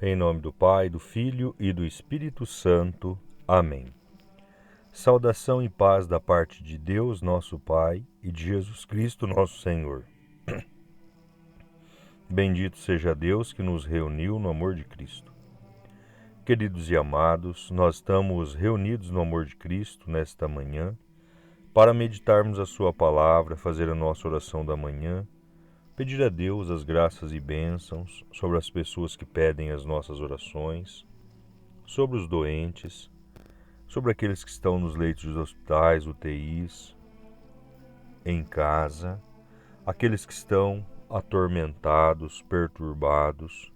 Em nome do Pai, do Filho e do Espírito Santo. Amém. Saudação e paz da parte de Deus, nosso Pai, e de Jesus Cristo, nosso Senhor. Bendito seja Deus que nos reuniu no amor de Cristo. Queridos e amados, nós estamos reunidos no amor de Cristo nesta manhã para meditarmos a Sua palavra, fazer a nossa oração da manhã, pedir a Deus as graças e bênçãos sobre as pessoas que pedem as nossas orações, sobre os doentes, sobre aqueles que estão nos leitos dos hospitais, UTIs, em casa, aqueles que estão atormentados, perturbados,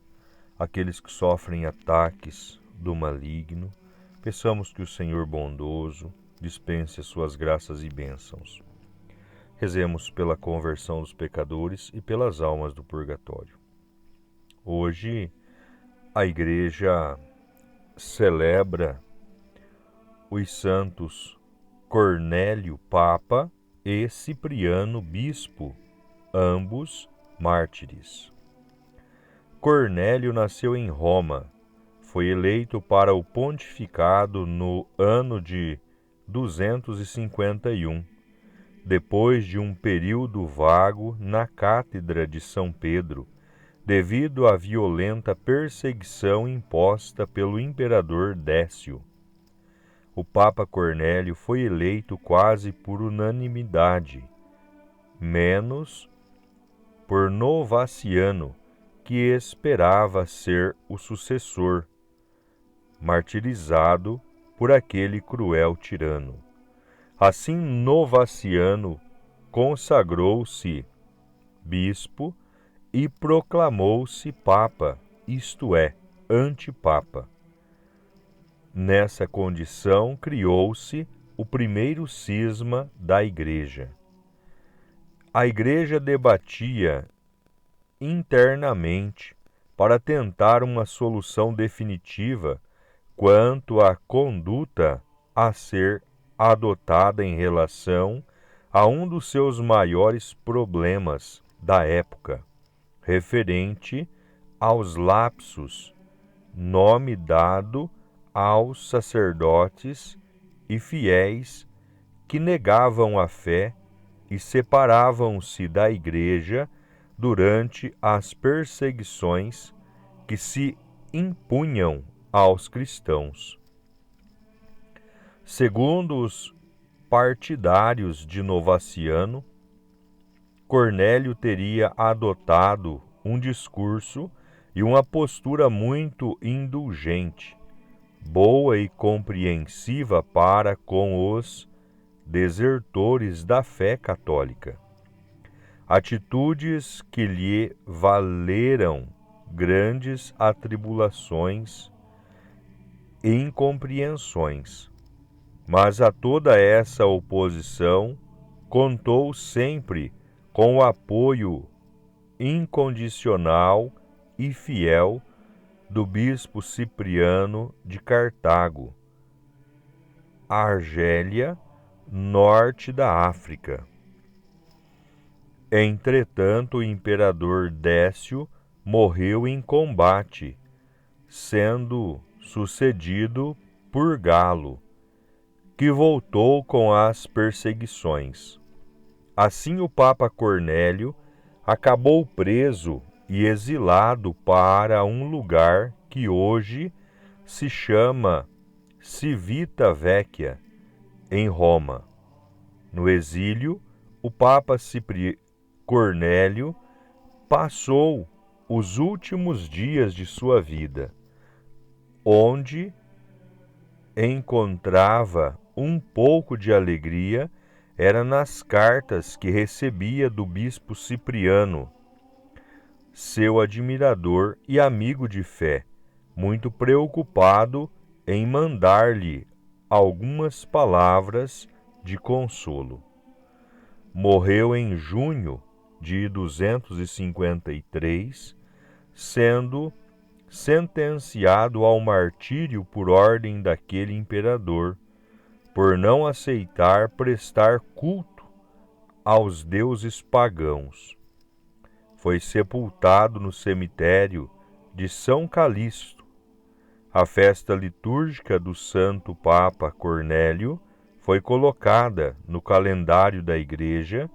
aqueles que sofrem ataques do maligno. Peçamos que o Senhor bondoso dispense as suas graças e bênçãos. Rezemos pela conversão dos pecadores e pelas almas do purgatório. Hoje, a Igreja celebra os santos Cornélio, Papa, e Cipriano, Bispo, ambos mártires. Cornélio nasceu em Roma. Foi eleito para o pontificado no ano de 251. Depois de um período vago na Cátedra de São Pedro, devido à violenta perseguição imposta pelo imperador Décio. O Papa Cornélio foi eleito quase por unanimidade, menos por Novaciano, que esperava ser o sucessor, martirizado por aquele cruel tirano. Assim, Novaciano consagrou-se bispo e proclamou-se papa, isto é, antipapa. Nessa condição, criou-se o primeiro cisma da Igreja. A Igreja debatia internamente para tentar uma solução definitiva quanto à conduta a ser adotada em relação a um dos seus maiores problemas da época, referente aos lapsos, nome dado aos sacerdotes e fiéis que negavam a fé e separavam-se da Igreja durante as perseguições que se impunham aos cristãos. Segundo os partidários de Novaciano, Cornélio teria adotado um discurso e uma postura muito indulgente, boa e compreensiva para com os desertores da fé católica. Atitudes que lhe valeram grandes atribulações e incompreensões. Mas a toda essa oposição contou sempre com o apoio incondicional e fiel do bispo Cipriano de Cartago, Argélia, norte da África. Entretanto, o imperador Décio morreu em combate, sendo sucedido por Galo, que voltou com as perseguições. Assim, o Papa Cornélio acabou preso e exilado para um lugar que hoje se chama Civita Vecchia, em Roma. No exílio, o Papa Cornélio passou os últimos dias de sua vida, onde encontrava um pouco de alegria era nas cartas que recebia do bispo Cipriano, seu admirador e amigo de fé, muito preocupado em mandar-lhe algumas palavras de consolo. Morreu em junho de 253, sendo sentenciado ao martírio por ordem daquele imperador, por não aceitar prestar culto aos deuses pagãos. Foi sepultado no cemitério de São Calixto, A festa litúrgica do Santo Papa Cornélio foi colocada no calendário da Igreja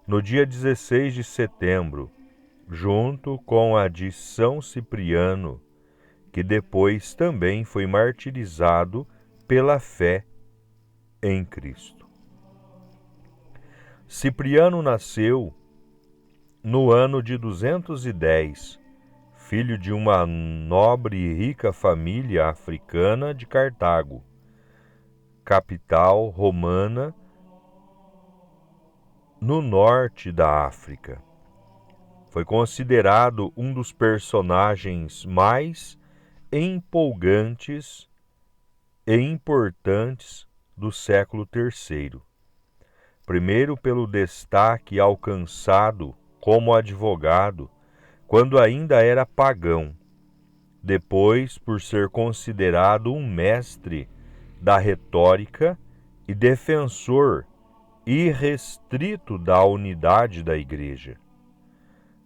no dia 16 de setembro, junto com a de São Cipriano, que depois também foi martirizado pela fé em Cristo. Cipriano nasceu no ano de 210, filho de uma nobre e rica família africana de Cartago, capital romana no norte da África. Foi considerado um dos personagens mais empolgantes e importantes do século III. Primeiro, pelo destaque alcançado como advogado quando ainda era pagão. Depois, por ser considerado um mestre da retórica e defensor irrestrito da unidade da Igreja.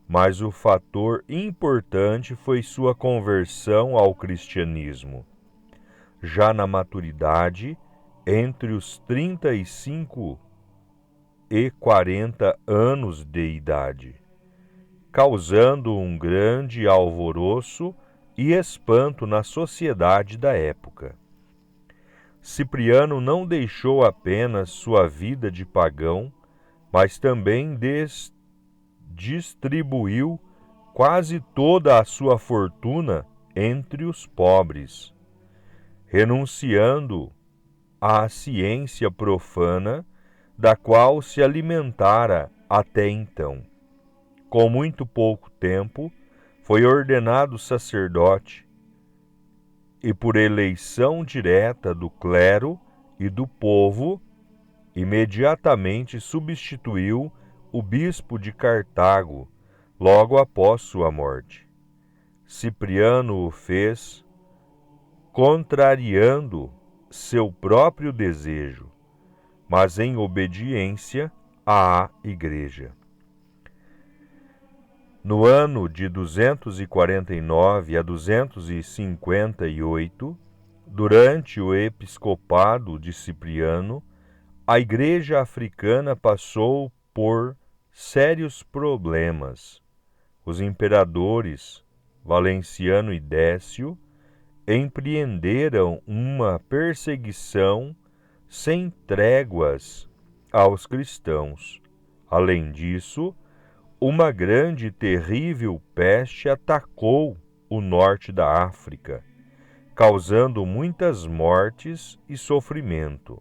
Mas o fator importante foi sua conversão ao cristianismo. Já na maturidade, entre os 35 e 40 anos de idade, causando um grande alvoroço e espanto na sociedade da época. Cipriano não deixou apenas sua vida de pagão, mas também distribuiu quase toda a sua fortuna entre os pobres, renunciando à ciência profana da qual se alimentara até então. Com muito pouco tempo, foi ordenado sacerdote e, por eleição direta do clero e do povo, imediatamente substituiu o bispo de Cartago, logo após sua morte. Cipriano o fez contrariando seu próprio desejo, mas em obediência à Igreja. No ano de 249 a 258, durante o episcopado de Cipriano, a Igreja africana passou por sérios problemas. Os imperadores Valenciano e Décio empreenderam uma perseguição sem tréguas aos cristãos. Além disso, uma grande e terrível peste atacou o norte da África, causando muitas mortes e sofrimento.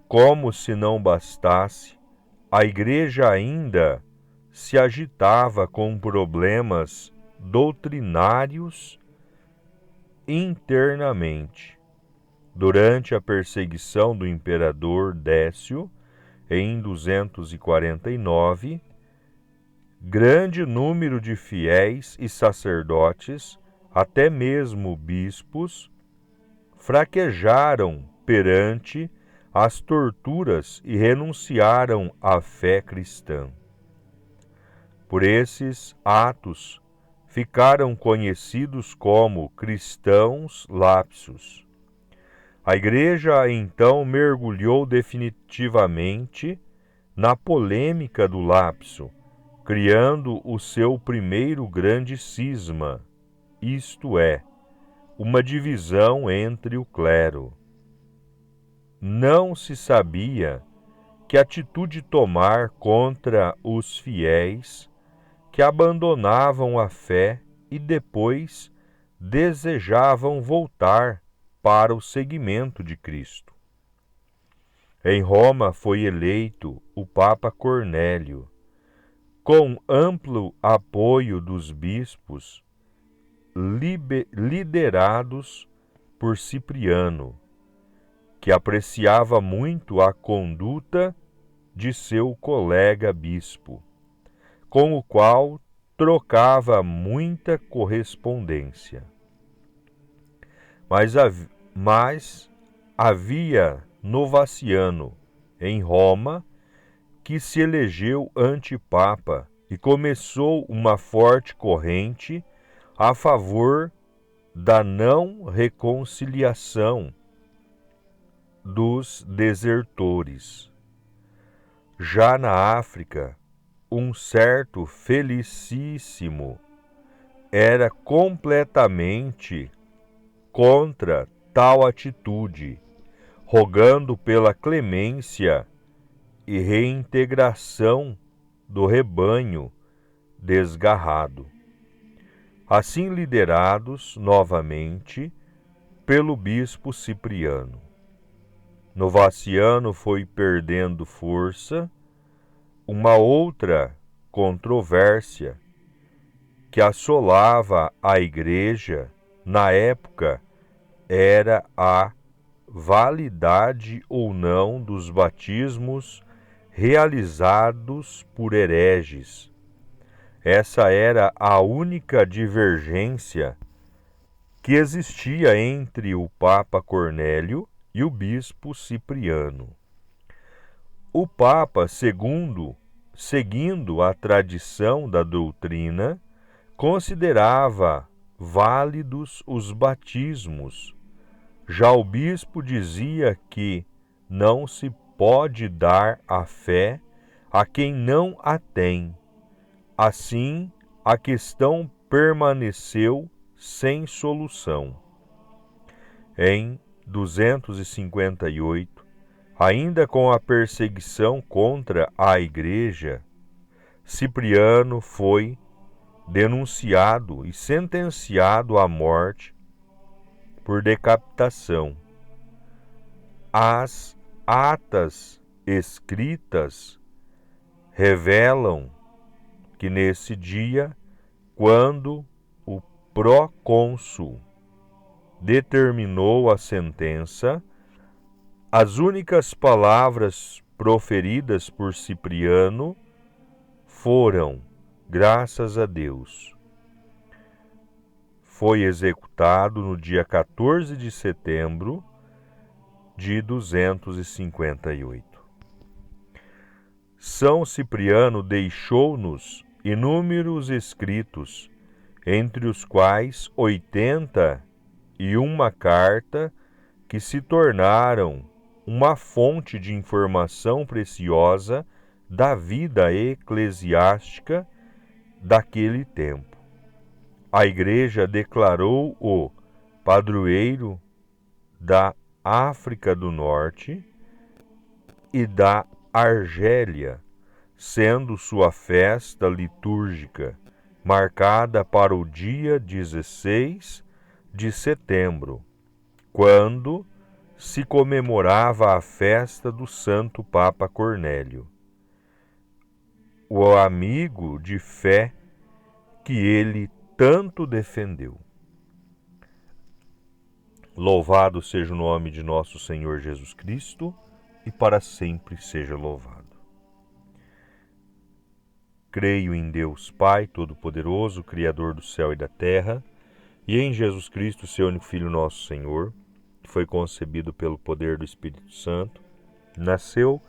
Como se não bastasse, a Igreja ainda se agitava com problemas doutrinários internamente. Durante a perseguição do imperador Décio, em 249, grande número de fiéis e sacerdotes, até mesmo bispos, fraquejaram perante as torturas e renunciaram à fé cristã. Por esses atos, ficaram conhecidos como cristãos lapsos. A Igreja então mergulhou definitivamente na polêmica do lapso, criando o seu primeiro grande cisma, isto é, uma divisão entre o clero. Não se sabia que atitude tomar contra os fiéis que abandonavam a fé e depois desejavam voltar para o seguimento de Cristo. Em Roma foi eleito o Papa Cornélio, com amplo apoio dos bispos, liderados por Cipriano, que apreciava muito a conduta de seu colega bispo, com o qual trocava muita correspondência. Mas havia Novaciano, em Roma, que se elegeu antipapa e começou uma forte corrente a favor da não reconciliação dos desertores. Já na África, um certo Felicíssimo era completamente contra tal atitude, rogando pela clemência e reintegração do rebanho desgarrado. Assim liderados novamente pelo bispo Cipriano. Novaciano foi perdendo força. Uma outra controvérsia que assolava a Igreja na época era a validade ou não dos batismos realizados por hereges. Essa era a única divergência que existia entre o Papa Cornélio e o bispo Cipriano. O Papa, seguindo a tradição da doutrina, considerava válidos os batismos. Já o bispo dizia que não se pode dar a fé a quem não a tem. Assim, a questão permaneceu sem solução. Em 258, ainda com a perseguição contra a Igreja, Cipriano foi denunciado e sentenciado à morte por decapitação. As atas escritas revelam que nesse dia, quando o procônsul determinou a sentença, as únicas palavras proferidas por Cipriano foram: graças a Deus. Foi executado no dia 14 de setembro de 258. São Cipriano deixou-nos inúmeros escritos, entre os quais 81 carta que se tornaram uma fonte de informação preciosa da vida eclesiástica daquele tempo. A Igreja declarou-o padroeiro da África do Norte e da Argélia, sendo sua festa litúrgica marcada para o dia 16 de setembro, quando se comemorava a festa do Santo Papa Cornélio, o amigo de fé que ele tanto defendeu. Louvado seja o nome de nosso Senhor Jesus Cristo, e para sempre seja louvado. Creio em Deus Pai Todo-Poderoso, Criador do céu e da terra, e em Jesus Cristo, seu único Filho, nosso Senhor, que foi concebido pelo poder do Espírito Santo, nasceu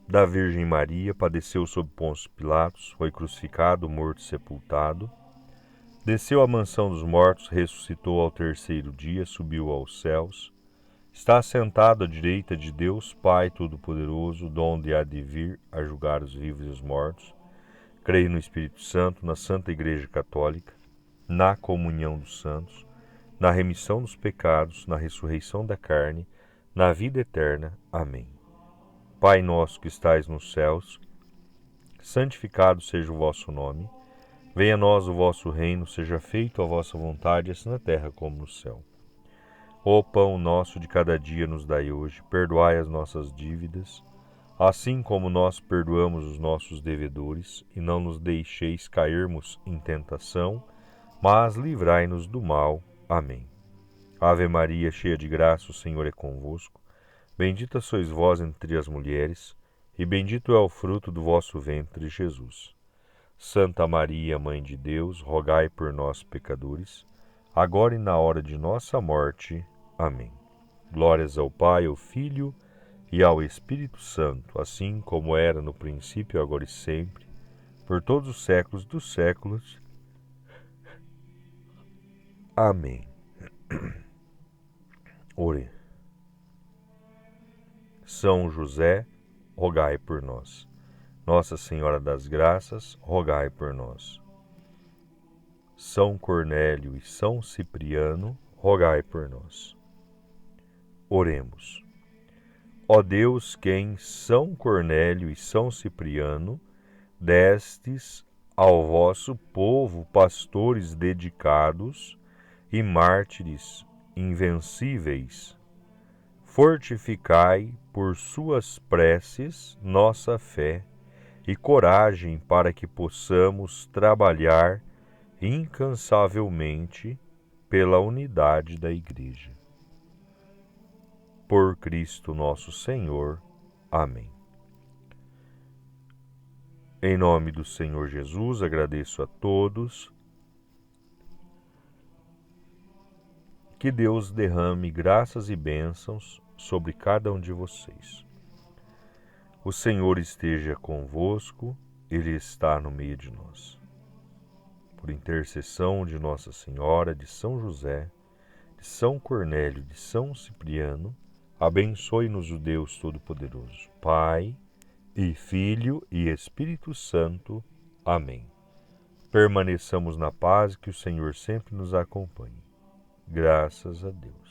da Virgem Maria, padeceu sob Pôncio Pilatos, foi crucificado, morto e sepultado, desceu à mansão dos mortos, ressuscitou ao terceiro dia, subiu aos céus, está assentado à direita de Deus, Pai Todo-Poderoso, donde há de vir a julgar os vivos e os mortos. Creio no Espírito Santo, na Santa Igreja Católica, na comunhão dos santos, na remissão dos pecados, na ressurreição da carne, na vida eterna. Amém. Pai nosso que estais nos céus, santificado seja o vosso nome. Venha a nós o vosso reino, seja feita a vossa vontade, assim na terra como no céu. O pão nosso de cada dia nos dai hoje, perdoai as nossas dívidas, assim como nós perdoamos os nossos devedores, e não nos deixeis cairmos em tentação, mas livrai-nos do mal. Amém. Ave Maria, cheia de graça, o Senhor é convosco. Bendita sois vós entre as mulheres, e bendito é o fruto do vosso ventre, Jesus. Santa Maria, Mãe de Deus, rogai por nós, pecadores, agora e na hora de nossa morte. Amém. Glórias ao Pai, ao Filho e ao Espírito Santo, assim como era no princípio, agora e sempre, por todos os séculos dos séculos. Amém. Ore. São José, rogai por nós. Nossa Senhora das Graças, rogai por nós. São Cornélio e São Cipriano, rogai por nós. Oremos. Ó Deus, que em São Cornélio e São Cipriano destes ao vosso povo pastores dedicados e mártires invencíveis, fortificai por suas preces nossa fé e coragem para que possamos trabalhar incansavelmente pela unidade da Igreja. Por Cristo nosso Senhor. Amém. Em nome do Senhor Jesus, agradeço a todos. Que Deus derrame graças e bênçãos sobre cada um de vocês. O Senhor esteja convosco, Ele está no meio de nós. Por intercessão de Nossa Senhora, de São José, de São Cornélio, de São Cipriano, abençoe-nos o Deus Todo-Poderoso, Pai, e Filho e Espírito Santo. Amém. Permaneçamos na paz, que o Senhor sempre nos acompanhe. Graças a Deus.